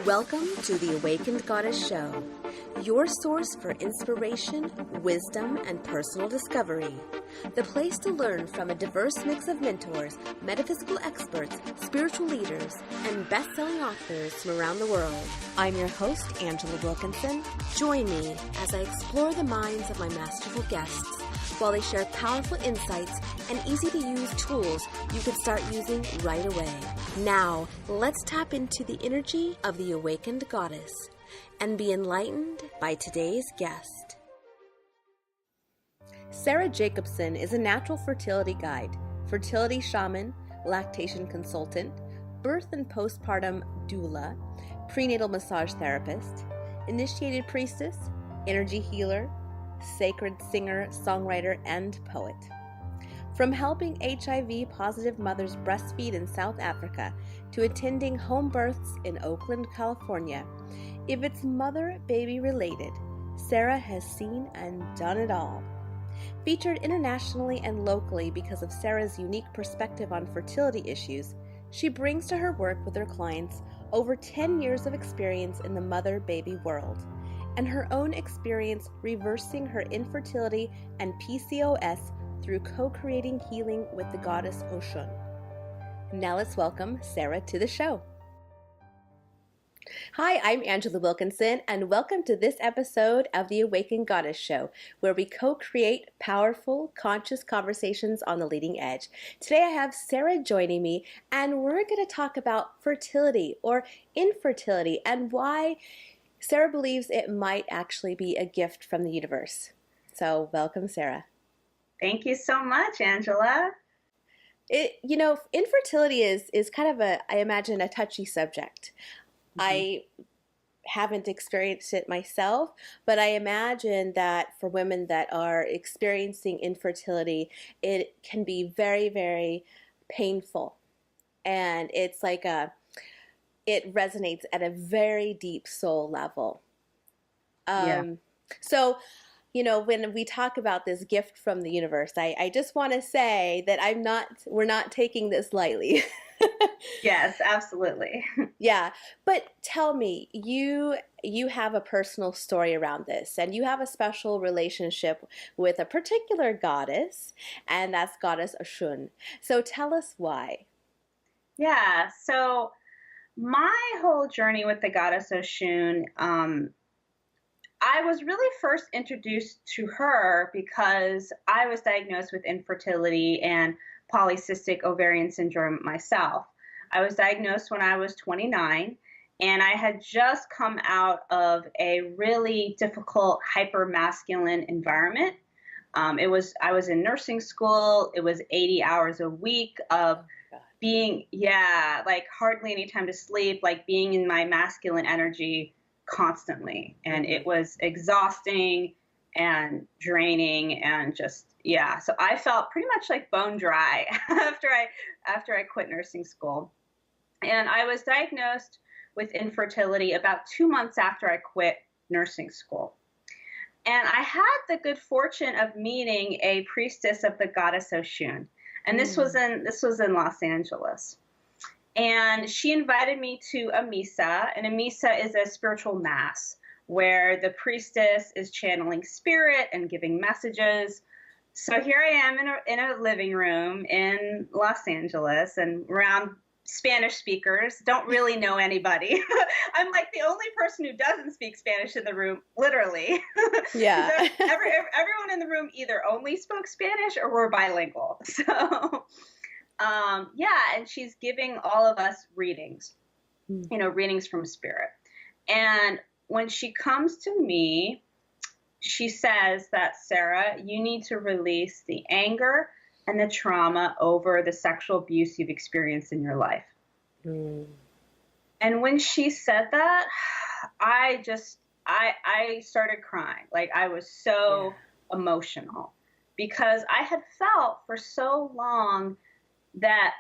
Welcome to the Awakened Goddess Show, your source for inspiration, wisdom, and personal discovery. The place to learn from a diverse mix of mentors, metaphysical experts, spiritual leaders, and best-selling authors from around the world. I'm your host, Angela Wilkinson. Join me as I explore the minds of my masterful guests while they share powerful insights and easy-to-use tools you can start using right away. Now, let's tap into the energy of the Awakened Goddess and be enlightened by today's guest. Sara Jacobsen is a natural fertility guide, fertility shaman, lactation consultant, birth and postpartum doula, prenatal massage therapist, initiated priestess, energy healer, sacred singer, songwriter, and poet. From helping HIV-positive mothers breastfeed in South Africa to attending home births in Oakland, California, if it's mother-baby related, Sara has seen and done it all. Featured internationally and locally because of Sara's unique perspective on fertility issues, she brings to her work with her clients over 10 years of experience in the mother-baby world, and her own experience reversing her infertility and PCOS through co-creating healing with the goddess Oshun. Now let's welcome Sara to the show. Hi, I'm Angela Wilkinson, and welcome to this episode of the Awakened Goddess Show, where we co-create powerful, conscious conversations on the leading edge. Today I have Sara joining me, and we're going to talk about fertility or infertility and why Sara believes it might actually be a gift from the universe. So welcome, Sara. Thank you so much, Angela. Infertility is kind of I imagine, a touchy subject. Mm-hmm. I haven't experienced it myself, but I imagine that for women that are experiencing infertility, it can be very, very painful. And it's like it resonates at a very deep soul level. So, when we talk about this gift from the universe, I just want to say that we're not taking this lightly. Yes, absolutely. Yeah. But tell me, you have a personal story around this, and you have a special relationship with a particular goddess, and that's goddess Oshun. So tell us why. Yeah. So my whole journey with the goddess Oshun, I was really first introduced to her because I was diagnosed with infertility and polycystic ovarian syndrome myself. I was diagnosed when I was 29, and I had just come out of a really difficult hyper-masculine environment. I was in nursing school. It was 80 hours a week of being, like hardly any time to sleep, like being in my masculine energy constantly. And it was exhausting and draining and just, So I felt pretty much like bone dry after I quit nursing school. And I was diagnosed with infertility about 2 months after I quit nursing school. And I had the good fortune of meeting a priestess of the goddess Oshun. And this was in Los Angeles. And she invited me to a misa, and a misa is a spiritual mass where the priestess is channeling spirit and giving messages. So here I am in a living room in Los Angeles and around Spanish speakers, don't really know anybody. I'm like the only person who doesn't speak Spanish in the room, literally. Yeah. So everyone in the room either only spoke Spanish or were bilingual. So and she's giving all of us readings, readings from spirit. And when she comes to me, she says that, Sara, you need to release the anger and the trauma over the sexual abuse you've experienced in your life. And when she said that, I started crying. Like I was so emotional because I had felt for so long that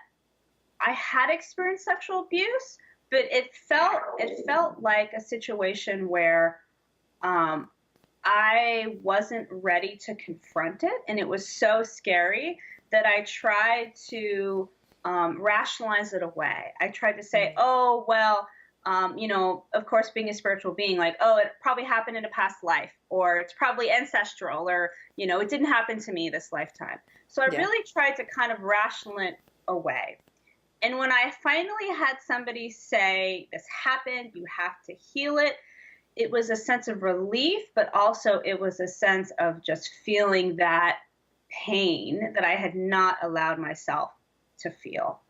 I had experienced sexual abuse, but it felt like a situation where I wasn't ready to confront it, and it was so scary that I tried to rationalize it away. I tried to say, oh, well, Of course, being a spiritual being, like, oh, it probably happened in a past life, or it's probably ancestral, or, it didn't happen to me this lifetime. So I Yeah. really tried to kind of ration it away. And when I finally had somebody say, this happened, you have to heal it, it was a sense of relief, but also it was a sense of just feeling that pain that I had not allowed myself to feel.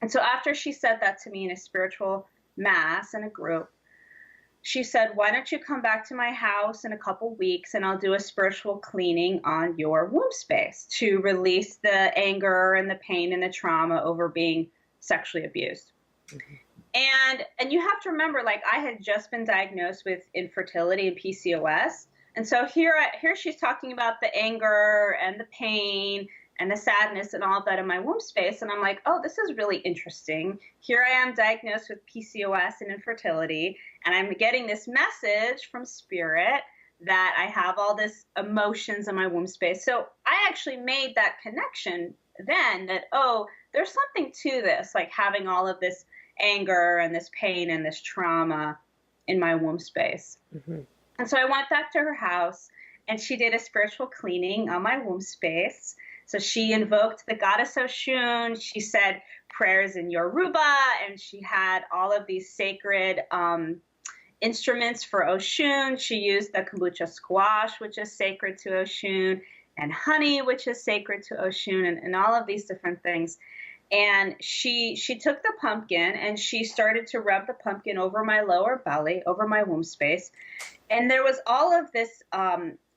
And so after she said that to me in a spiritual mass in a group, she said, why don't you come back to my house in a couple weeks and I'll do a spiritual cleaning on your womb space to release the anger and the pain and the trauma over being sexually abused. Mm-hmm. And you have to remember, like, I had just been diagnosed with infertility and PCOS. And so here she's talking about the anger and the pain and the sadness and all of that in my womb space. And I'm like, oh, this is really interesting. Here I am diagnosed with PCOS and infertility, and I'm getting this message from spirit that I have all this emotions in my womb space. So I actually made that connection then that, oh, there's something to this, like having all of this anger and this pain and this trauma in my womb space. Mm-hmm. And so I went back to her house and she did a spiritual cleaning on my womb space. So she invoked the goddess Oshun. She said prayers in Yoruba, and she had all of these sacred instruments for Oshun. She used the kombucha squash, which is sacred to Oshun, and honey, which is sacred to Oshun, and all of these different things. And she took the pumpkin and she started to rub the pumpkin over my lower belly, over my womb space. And there was all of this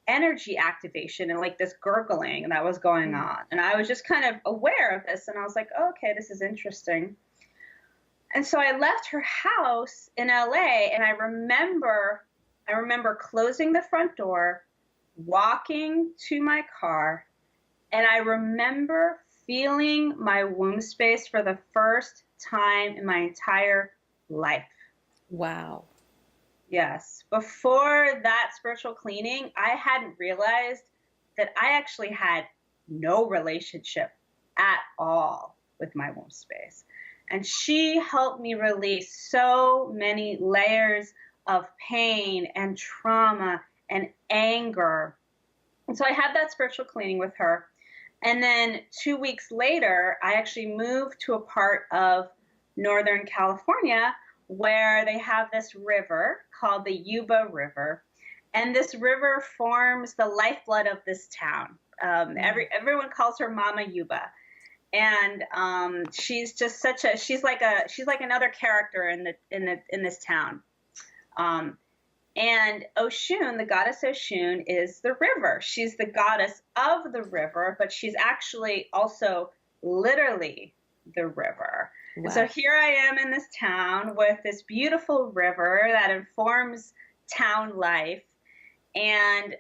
energy activation and like this gurgling that was going on. And I was just kind of aware of this. And I was like, oh, okay, this is interesting. And so I left her house in LA, and I remember closing the front door, walking to my car, and I remember feeling my womb space for the first time in my entire life. Wow. Yes. Before that spiritual cleaning, I hadn't realized that I actually had no relationship at all with my womb space. And she helped me release so many layers of pain and trauma and anger. And so I had that spiritual cleaning with her. And then 2 weeks later, I actually moved to a part of Northern California where they have this river called the Yuba River. And this river forms the lifeblood of this town. Everyone calls her Mama Yuba. And she's just she's like another character in this town. And Oshun, the goddess Oshun, is the river. She's the goddess of the river, but she's actually also literally the river. Wow. And so here I am in this town with this beautiful river that informs town life. And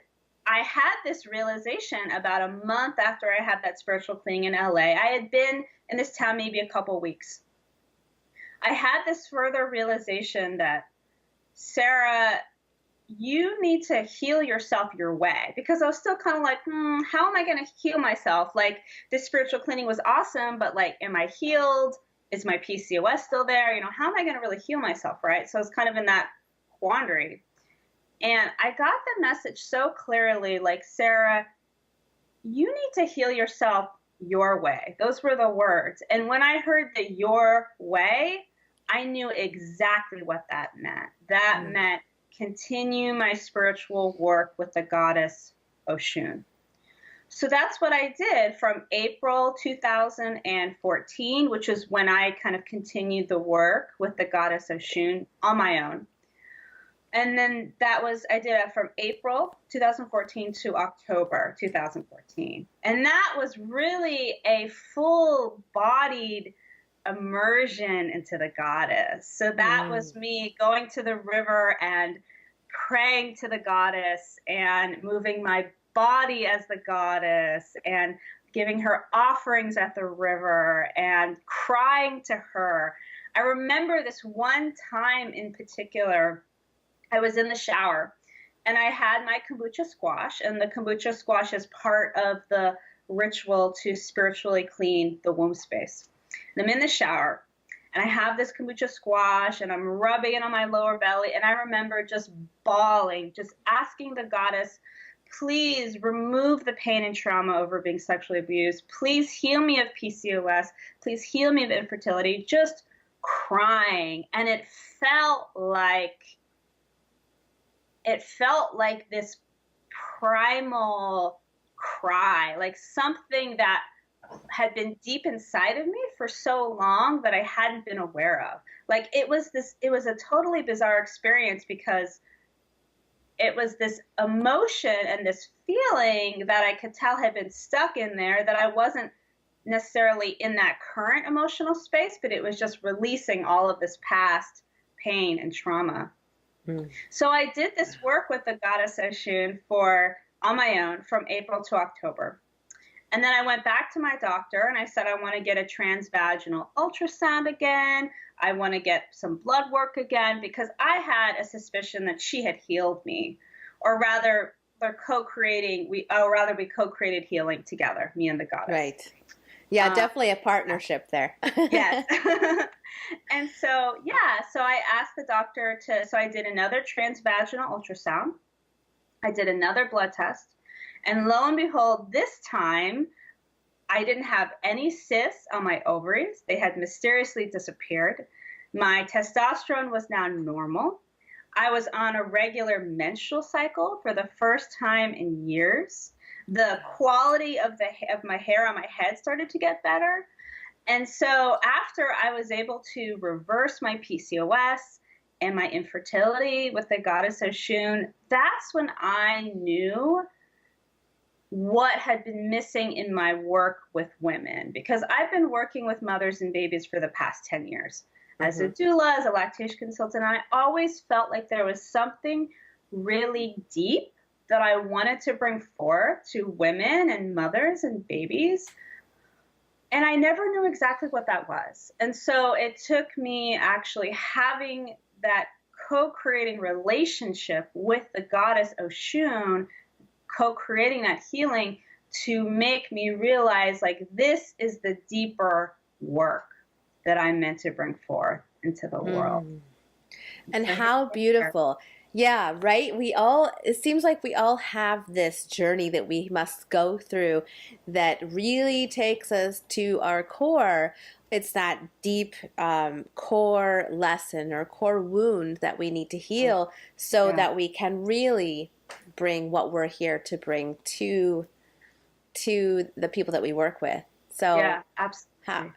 I had this realization about a month after I had that spiritual cleaning in LA. I had been in this town maybe a couple weeks. I had this further realization that, Sara, you need to heal yourself your way, because I was still kind of like, how am I going to heal myself? Like, this spiritual cleaning was awesome, but like, am I healed? Is my PCOS still there? How am I going to really heal myself, right? So I was kind of in that quandary. And I got the message so clearly, like, Sara, you need to heal yourself your way. Those were the words. And when I heard the your way, I knew exactly what that meant. That meant continue my spiritual work with the goddess Oshun. So that's what I did from April 2014, which is when I kind of continued the work with the goddess Oshun on my own. And then I did it from April 2014 to October 2014. And that was really a full-bodied immersion into the goddess. So that was me going to the river and praying to the goddess and moving my body as the goddess and giving her offerings at the river and crying to her. I remember this one time in particular, I was in the shower and I had my kombucha squash, and the kombucha squash is part of the ritual to spiritually clean the womb space. And I'm in the shower and I have this kombucha squash and I'm rubbing it on my lower belly. And I remember just bawling, just asking the goddess, please remove the pain and trauma over being sexually abused. Please heal me of PCOS. Please heal me of infertility. Just crying. And it felt like this primal cry, like something that had been deep inside of me for so long that I hadn't been aware of. Like it was a totally bizarre experience because it was this emotion and this feeling that I could tell had been stuck in there, that I wasn't necessarily in that current emotional space, but it was just releasing all of this past pain and trauma. So I did this work with the goddess Oshun on my own from April to October. And then I went back to my doctor and I said, I want to get a transvaginal ultrasound again. I want to get some blood work again, because I had a suspicion that she had healed me, or rather we co-created healing together, me and the goddess. Right. Yeah, definitely a partnership there. Yes. And so I asked the doctor so I did another transvaginal ultrasound. I did another blood test. And lo and behold, this time I didn't have any cysts on my ovaries. They had mysteriously disappeared. My testosterone was now normal. I was on a regular menstrual cycle for the first time in years. The quality of my hair on my head started to get better. And so after I was able to reverse my PCOS and my infertility with the goddess Oshun, that's when I knew what had been missing in my work with women, because I've been working with mothers and babies for the past 10 years as a doula, as a lactation consultant. And I always felt like there was something really deep that I wanted to bring forth to women and mothers and babies. And I never knew exactly what that was. And so it took me actually having that co-creating relationship with the goddess Oshun, co-creating that healing, to make me realize, like, this is the deeper work that I'm meant to bring forth into the world. And how beautiful. Yeah, right? It seems like we all have this journey that we must go through that really takes us to our core. It's that deep core lesson or core wound that we need to heal so that we can really bring what we're here to bring to the people that we work with. So yeah, absolutely.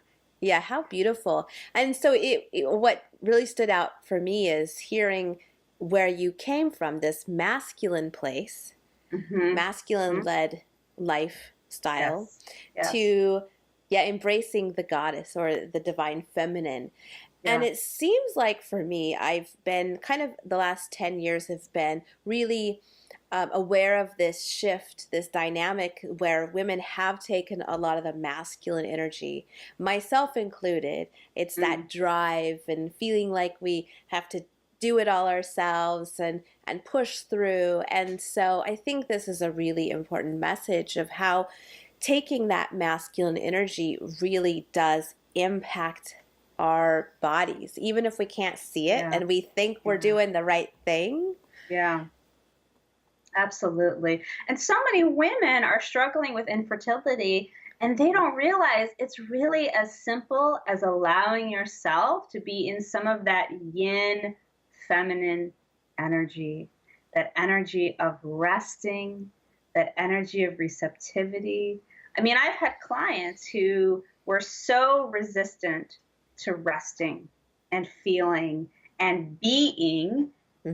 How beautiful. And so what really stood out for me is hearing where you came from, this masculine place, masculine-led lifestyle, to embracing the goddess or the divine feminine. And it seems like for me, I've been kind of the last 10 years have been really aware of this shift, this dynamic where women have taken a lot of the masculine energy, myself included. It's that drive and feeling like we have to do it all ourselves and push through. And so I think this is a really important message of how taking that masculine energy really does impact our bodies, even if we can't see it and we think we're doing the right thing. Yeah, absolutely. And so many women are struggling with infertility, and they don't realize it's really as simple as allowing yourself to be in some of that yin feminine energy, that energy of resting, that energy of receptivity. I mean, I've had clients who were so resistant to resting and feeling and being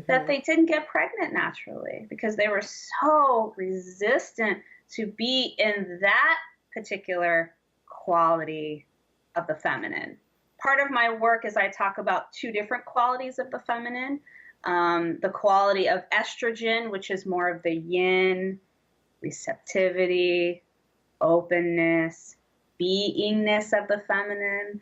that they didn't get pregnant naturally, because they were so resistant to be in that particular quality of the feminine. Part of my work is I talk about two different qualities of the feminine. The quality of estrogen, which is more of the yin, receptivity, openness, beingness of the feminine.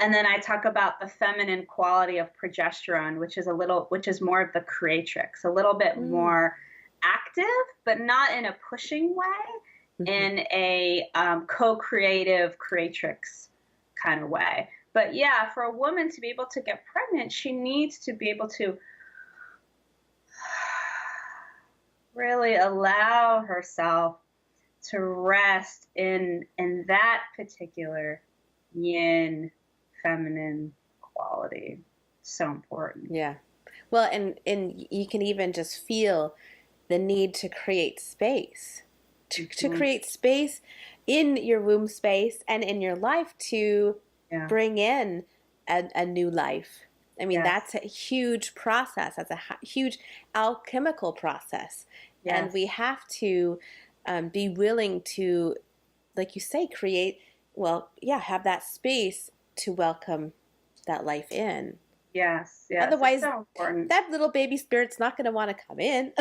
And then I talk about the feminine quality of progesterone, which is more of the creatrix, a little bit more active, but not in a pushing way, in a co-creative creatrix kind of way. But yeah, for a woman to be able to get pregnant, she needs to be able to really allow herself to rest in that particular yin feminine quality. So important. Yeah. Well, and you can even just feel the need to create space, to create space in your womb space and in your life to bring in a new life. I mean, that's a huge process. That's a huge alchemical process. And we have to be willing to, like you say, create, have that space to welcome that life in. Yes. Otherwise, it's so important. That little baby spirit's not going to want to come in.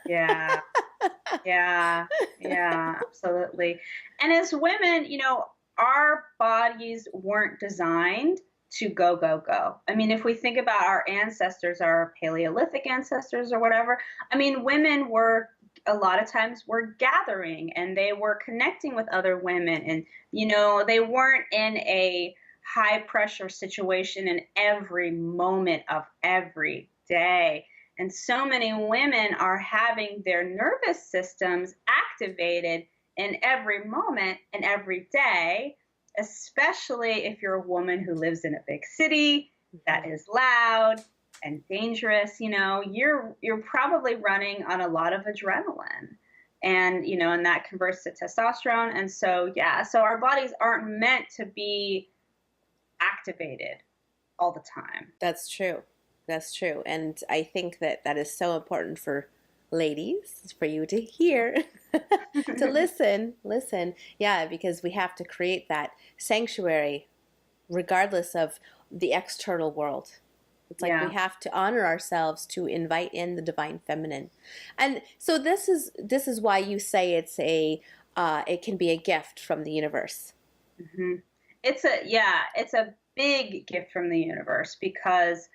Yeah, absolutely. And as women, our bodies weren't designed to go, go, go. I mean, if we think about our ancestors, our Paleolithic ancestors or whatever, I mean, women were a lot of times were gathering and they were connecting with other women, and they weren't in a high pressure situation in every moment of every day. And so many women are having their nervous systems activated in every moment and every day, especially if you're a woman who lives in a big city that is loud and dangerous. You're probably running on a lot of adrenaline, and and that converts to testosterone. And so so our bodies aren't meant to be activated all the time. That's true. And I think that is so important for ladies, for you to hear, to listen. Yeah, because we have to create that sanctuary regardless of the external world. It's like we have to honor ourselves to invite in the divine feminine. And so this is why you say it can be a gift from the universe. Mm-hmm. It's a big gift from the universe because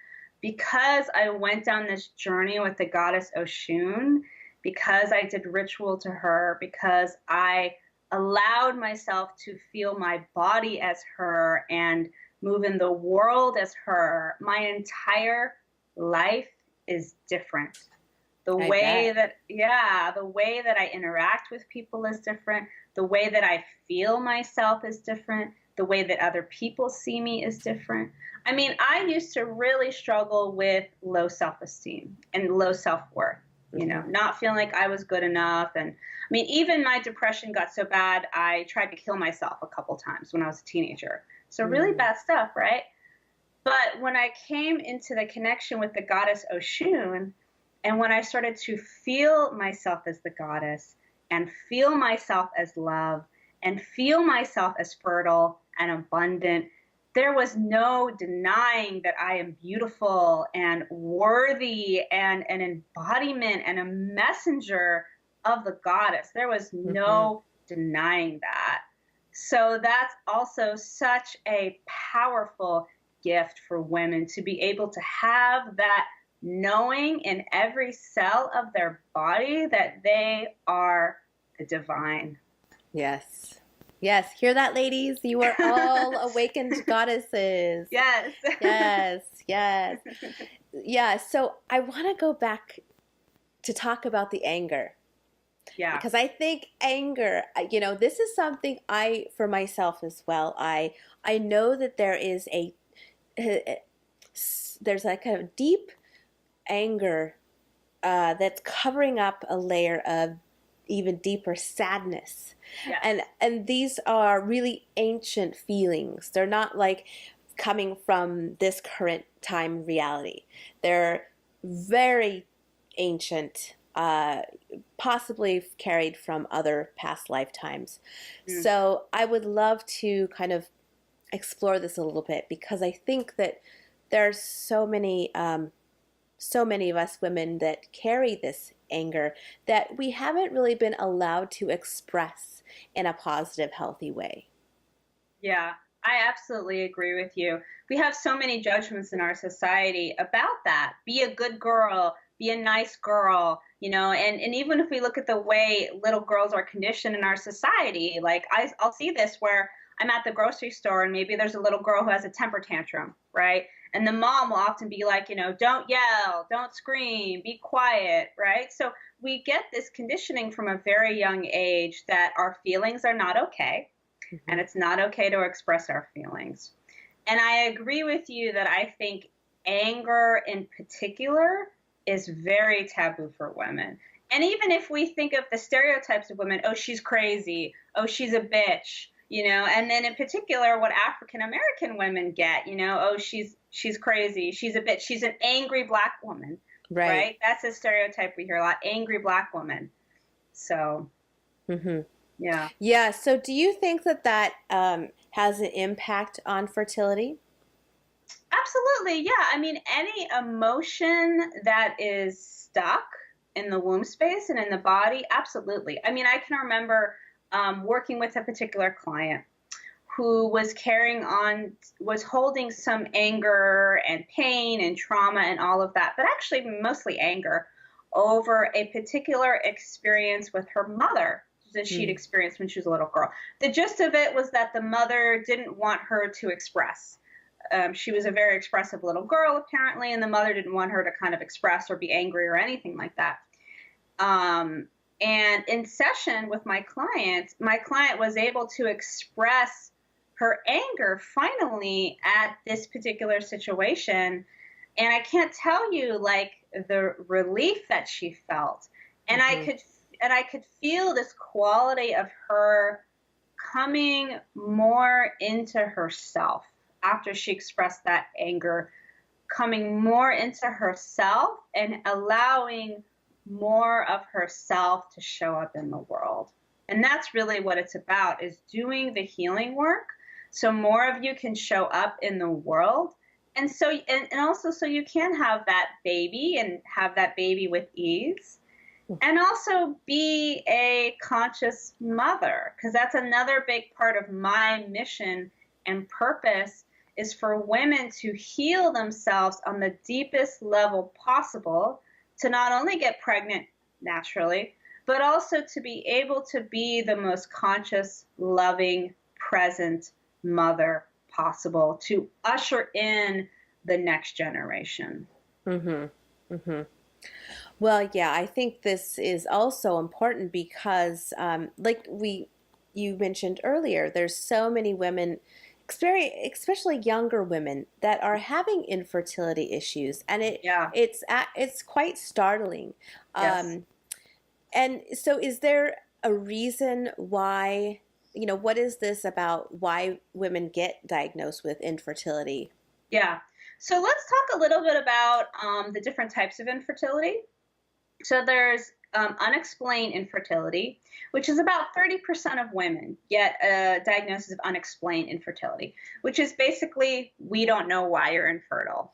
I went down this journey with the goddess Oshun, because I did ritual to her, because I allowed myself to feel my body as her and move in the world as her. My entire life is different. The way that I interact with people is different. The way that I feel myself is different. The way that other people see me is different. I mean, I used to really struggle with low self-esteem and low self-worth, not feeling like I was good enough. And I mean, even my depression got so bad, I tried to kill myself a couple times when I was a teenager. So really bad stuff, right? But when I came into the connection with the goddess Oshun, and when I started to feel myself as the goddess and feel myself as love and feel myself as fertile and abundant, there was no denying that I am beautiful and worthy and an embodiment and a messenger of the goddess. There was no denying that. So that's also such a powerful gift for women, to be able to have that knowing in every cell of their body that they are the divine. Yes. Hear that, ladies? You are all awakened goddesses. Yes. Yeah, so I want to go back to talk about the anger. Yeah. Because I think anger, this is something for myself as well, I know that there's a kind of deep anger that's covering up a layer of even deeper sadness. Yes. And these are really ancient feelings. They're not like coming from this current time reality. They're very ancient, possibly carried from other past lifetimes. So I would love to kind of explore this a little bit, because I think that there's so many of us women that carry this anger that we haven't really been allowed to express in a positive, healthy way. Yeah, I absolutely agree with you. We have so many judgments in our society about that. Be a good girl, be a nice girl, and even if we look at the way little girls are conditioned in our society, like I'll see this where, I'm at the grocery store and maybe there's a little girl who has a temper tantrum, right? And the mom will often be like, don't yell, don't scream, be quiet, right? So we get this conditioning from a very young age that our feelings are not okay, and it's not okay to express our feelings. And I agree with you that I think anger in particular is very taboo for women. And even if we think of the stereotypes of women, oh, she's crazy, oh, she's a bitch, and then in particular what African American women get, oh, she's crazy, she's a bitch, she's an angry Black woman, right? That's a stereotype we hear a lot, angry Black woman. So, yeah. Yeah. So do you think that has an impact on fertility? Absolutely. Yeah. I mean, any emotion that is stuck in the womb space and in the body, absolutely. I mean, I can remember working with a particular client who was was holding some anger and pain and trauma and all of that, but actually mostly anger over a particular experience with her mother that she'd experienced when she was a little girl. The gist of it was that the mother didn't want her to express. She was a very expressive little girl, apparently, and the mother didn't want her to kind of express or be angry or anything like that. And in session with my client was able to express her anger finally at this particular situation. And I can't tell you, like, the relief that she felt. And I could feel this quality of her coming more into herself after she expressed that anger, coming more into herself and allowing more of herself to show up in the world. And that's really what it's about, is doing the healing work so more of you can show up in the world. And so, and also so you can have that baby and have that baby with ease, and also be a conscious mother, because that's another big part of my mission and purpose, is for women to heal themselves on the deepest level possible, to not only get pregnant naturally, but also to be able to be the most conscious, loving, present mother possible, to usher in the next generation. Well, yeah, I think this is also important because, like you mentioned earlier, there's so many women, especially younger women, that are having infertility issues, and it's quite startling. Yes. And so, is there a reason why? What is this about why women get diagnosed with infertility? Yeah. So let's talk a little bit about the different types of infertility. So there's unexplained infertility, which is about 30% of women get a diagnosis of unexplained infertility, which is basically, we don't know why you're infertile,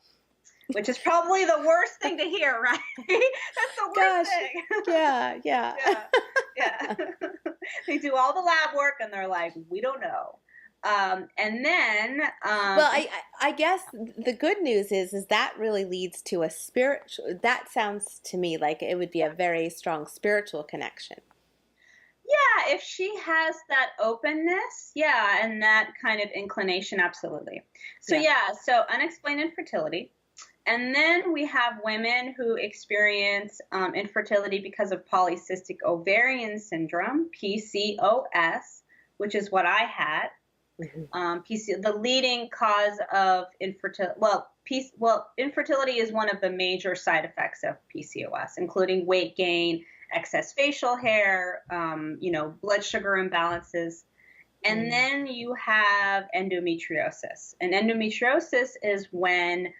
which is probably the worst thing to hear, right? That's the worst thing. Yeah. Yeah. They do all the lab work and they're like, we don't know. And then, well, I guess the good news is that really leads to a spiritual. That sounds to me like it would be a very strong spiritual connection. Yeah, if she has that openness, and that kind of inclination, absolutely. So so unexplained infertility. And then we have women who experience infertility because of polycystic ovarian syndrome, PCOS, which is what I had. The leading cause of infertility. Infertility is one of the major side effects of PCOS, including weight gain, excess facial hair, blood sugar imbalances. And then you have endometriosis. And endometriosis is when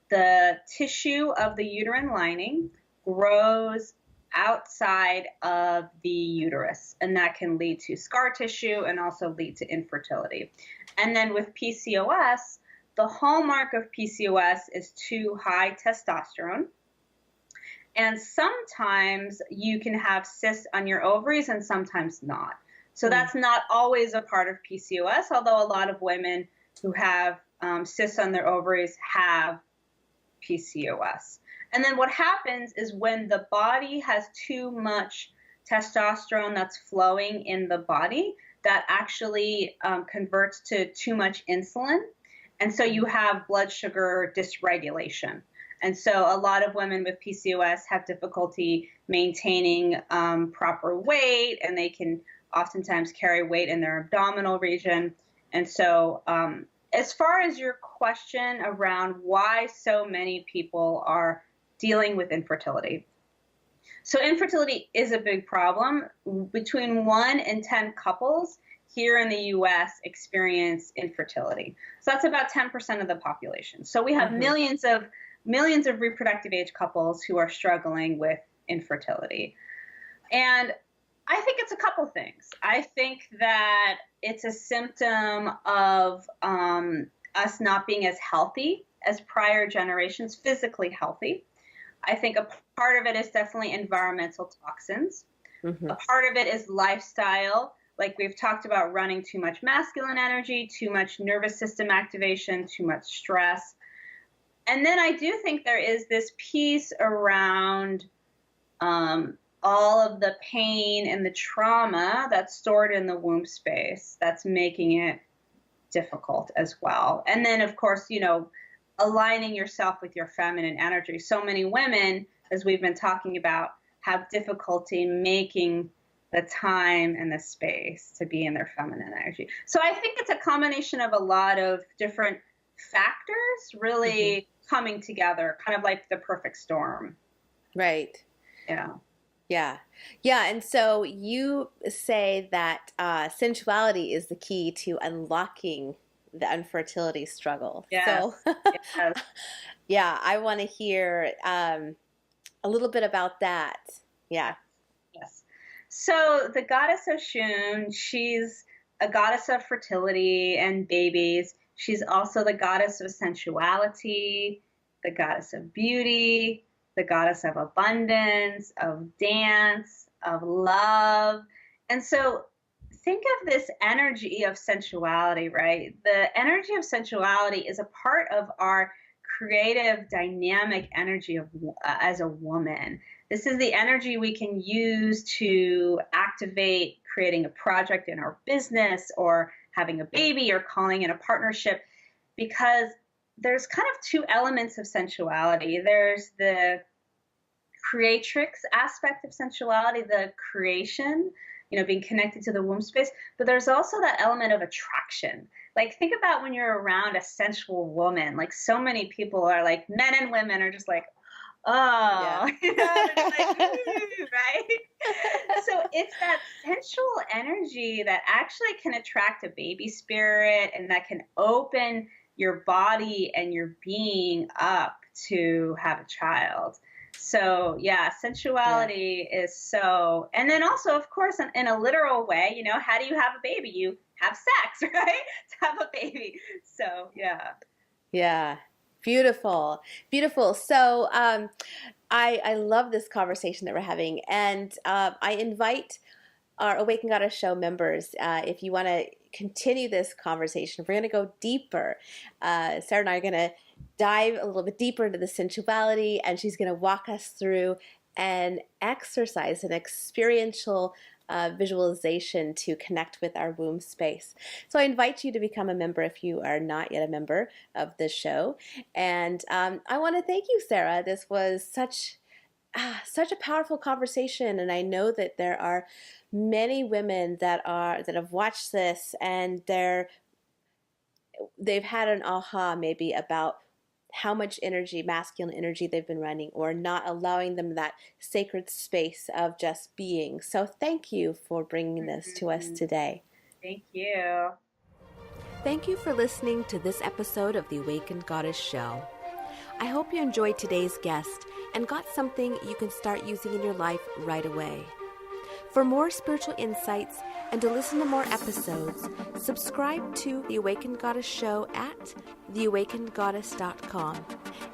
the tissue of the uterine lining grows outside of the uterus, and that can lead to scar tissue and also lead to infertility. And then with PCOS, the hallmark of PCOS is too high testosterone. And sometimes you can have cysts on your ovaries and sometimes not. So that's not always a part of PCOS, although a lot of women who have cysts on their ovaries have PCOS. And then what happens is when the body has too much testosterone that's flowing in the body, that actually converts to too much insulin. And so you have blood sugar dysregulation. And so a lot of women with PCOS have difficulty maintaining proper weight, and they can oftentimes carry weight in their abdominal region. And so as far as your question around why so many people are dealing with infertility. So infertility is a big problem. Between 1 in 10 couples here in the U.S. experience infertility. So that's about 10% of the population. So we have millions of reproductive age couples who are struggling with infertility. And I think it's a couple things. I think that it's a symptom of us not being as healthy as prior generations, physically healthy. I think a part of it is definitely environmental toxins. A part of it is lifestyle. Like we've talked about, running too much masculine energy, too much nervous system activation, too much stress. And then I do think there is this piece around all of the pain and the trauma that's stored in the womb space that's making it difficult as well. And then, of course, you know, aligning yourself with your feminine energy. So many women, as we've been talking about, have difficulty making the time and the space to be in their feminine energy. So I think it's a combination of a lot of different factors really coming together, kind of like the perfect storm. Right. Yeah. Yeah. Yeah. And so you say that sensuality is the key to unlocking the infertility struggle. Yes. So, Yes. yeah, I want to hear a little bit about that. Yeah. Yes. So the goddess Oshun, she's a goddess of fertility and babies. She's also the goddess of sensuality, the goddess of beauty, the goddess of abundance, of dance, of love. And so think of this energy of sensuality, right? The energy of sensuality is a part of our creative, dynamic energy of as a woman. This is the energy we can use to activate creating a project in our business or having a baby or calling in a partnership, because there's kind of two elements of sensuality. There's the creatrix aspect of sensuality, the creation, you know, being connected to the womb space, but there's also that element of attraction. Like, think about when you're around a sensual woman, like so many people are like, men and women are just like, oh, you know, they're like, right? So it's that sensual energy that actually can attract a baby spirit, and that can open your body and your being up to have a child. So yeah, sensuality is so, and then also, of course, in a literal way, you know, how do you have a baby? You have sex, right? To have a baby. So yeah. Yeah. Beautiful. Beautiful. So I love this conversation that we're having. And I invite our Awaken Goddess Show members, if you want to continue this conversation, we're going to go deeper. Sarah and I are going to dive a little bit deeper into the sensuality, and she's going to walk us through an exercise, an experiential visualization to connect with our womb space. So I invite you to become a member if you are not yet a member of this show. And I want to thank you, Sarah. This was such a powerful conversation, and I know that there are many women that have watched this, and they've had an aha maybe about how much energy, masculine energy, they've been running, or not allowing them that sacred space of just being. So thank you for bringing this to us today. Thank you. Thank you for listening to this episode of the Awakened Goddess Show. I hope you enjoyed today's guest and got something you can start using in your life right away. For more spiritual insights and to listen to more episodes, subscribe to The Awakened Goddess Show at theawakenedgoddess.com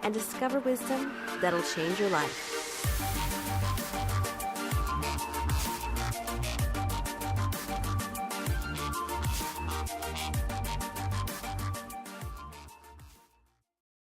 and discover wisdom that'll change your life.